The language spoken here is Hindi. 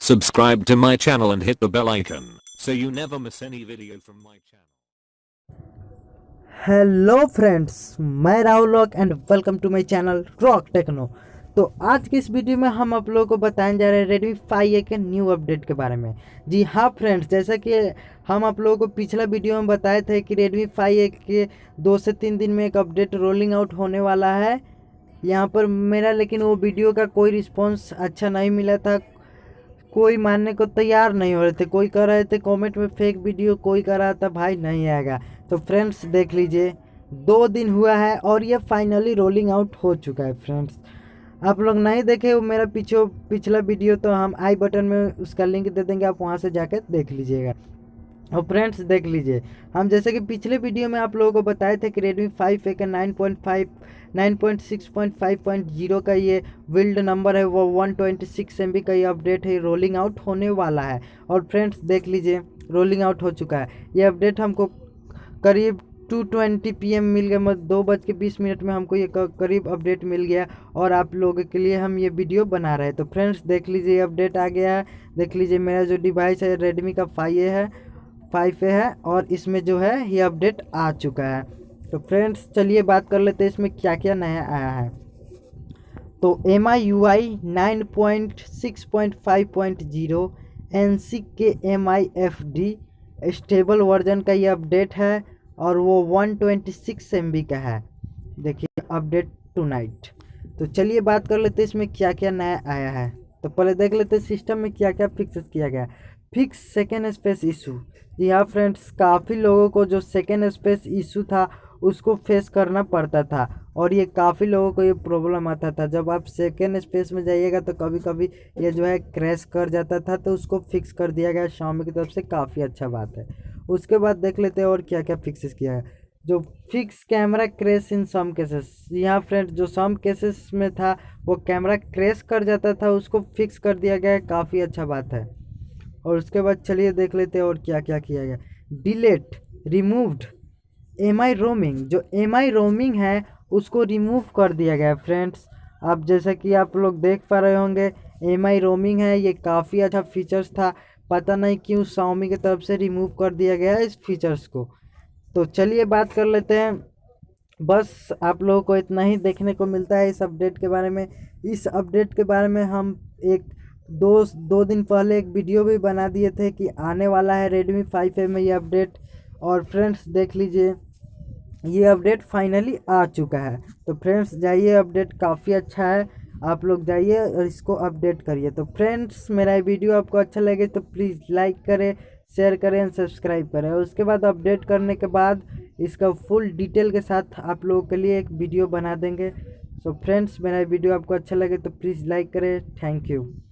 Subscribe to my channel and hit the bell icon so you never miss any video from my channel. Hello friends, मैं Rahul Rock and welcome to my channel Rock Techno. तो आज की इस वीडियो में हम आप लोगों को बताने जा रहे हैं Redmi 5A के न्यू अपडेट के बारे में। जी हाँ फ्रेंड्स, जैसा कि हम आप लोगों को पिछला वीडियो में बताए थे कि Redmi 5A के 2 से 3 दिन में एक अपडेट रोलिंग आउट होने वाला है यहाँ पर मेरा, लेकिन वो वीडियो का कोई रिस्पॉन्स अच्छा नहीं मिला था। कोई मानने को तैयार नहीं हो रहे थे, कोई कह रहे थे कमेंट में फेक वीडियो, कोई कह रहा था भाई नहीं आएगा। तो फ्रेंड्स देख लीजिए, 2 दिन हुआ है और ये फाइनली रोलिंग आउट हो चुका है। फ्रेंड्स आप लोग नहीं देखे वो मेरा पिछला वीडियो, तो हम आई बटन में उसका लिंक दे देंगे, आप वहाँ से जाकर देख लीजिएगा। और फ्रेंड्स देख लीजिए, हम जैसे कि पिछले वीडियो में आप लोगों को बताए थे कि Redmi 5A का 9.6.5.0 का ये बिल्ड नंबर है, वो 126 MB का ये अपडेट है, रोलिंग आउट होने वाला है। और फ्रेंड्स देख लीजिए, रोलिंग आउट हो चुका है। ये अपडेट हमको करीब 2:20 PM मिल गया, मतलब 2:20 में हमको ये करीब अपडेट मिल गया और आप लोगों के लिए हम ये वीडियो बना रहे हैं। तो फ्रेंड्स देख लीजिए, अपडेट आ गया है। देख लीजिए, मेरा जो डिवाइस है रेडमी का 5A है और इसमें जो है ये अपडेट आ चुका है। तो फ्रेंड्स चलिए बात कर लेते हैं इसमें क्या क्या नया आया है। तो MIUI 9.6.5.0 NC के MIFD स्टेबल वर्जन का ये अपडेट है और वो 126 MB का है। देखिए अपडेट टुनाइट। तो चलिए बात कर लेते हैं इसमें क्या क्या नया आया है। तो पहले देख लेते हैं सिस्टम में क्या क्या फिक्स किया गया। Fix second space issue. जी हाँ फ्रेंड्स, काफ़ी लोगों को जो सेकेंड स्पेस इशू था उसको फेस करना पड़ता था और ये काफ़ी लोगों को ये प्रॉब्लम आता था। जब आप सेकेंड स्पेस में जाइएगा तो कभी कभी ये जो है क्रैश कर जाता था, तो उसको फिक्स कर दिया गया Xiaomi की तरफ से, काफ़ी अच्छा बात है। उसके बाद देख लेते हैं और क्या क्या फिक्सेस किया है। जो fix camera crash in some cases. यहाँ फ्रेंड्स जो सम केसेस में था वो कैमरा क्रैश कर जाता था, उसको फिक्स कर दिया गया है, काफ़ी अच्छा बात है। और उसके बाद चलिए देख लेते हैं और क्या क्या किया गया। Delete removed MI roaming. जो MI रोमिंग है उसको रिमूव कर दिया गया है फ्रेंड्स। अब जैसा कि आप लोग देख पा रहे होंगे, MI रोमिंग है, ये काफ़ी अच्छा फीचर्स था, पता नहीं क्यों Xiaomi की तरफ से रिमूव कर दिया गया है इस फीचर्स को। तो चलिए बात कर लेते हैं। बस आप लोगों को इतना ही देखने को मिलता है इस अपडेट के बारे में। इस अपडेट के बारे में हम एक दो दिन पहले एक वीडियो भी बना दिए थे कि आने वाला है Redmi 5A में ये अपडेट। और फ्रेंड्स देख लीजिए, ये अपडेट फाइनली आ चुका है। तो फ्रेंड्स जाइए, अपडेट काफ़ी अच्छा है, आप लोग जाइए और इसको अपडेट करिए। तो फ्रेंड्स मेरा वीडियो आपको अच्छा लगे तो प्लीज़ लाइक करें, शेयर करें एंड सब्सक्राइब करें। उसके बाद अपडेट करने के बाद इसका फुल डिटेल के साथ आप लोगों के लिए एक वीडियो बना देंगे। सो फ्रेंड्स मेरा वीडियो आपको अच्छा लगे तो प्लीज़ लाइक करें। Thank you.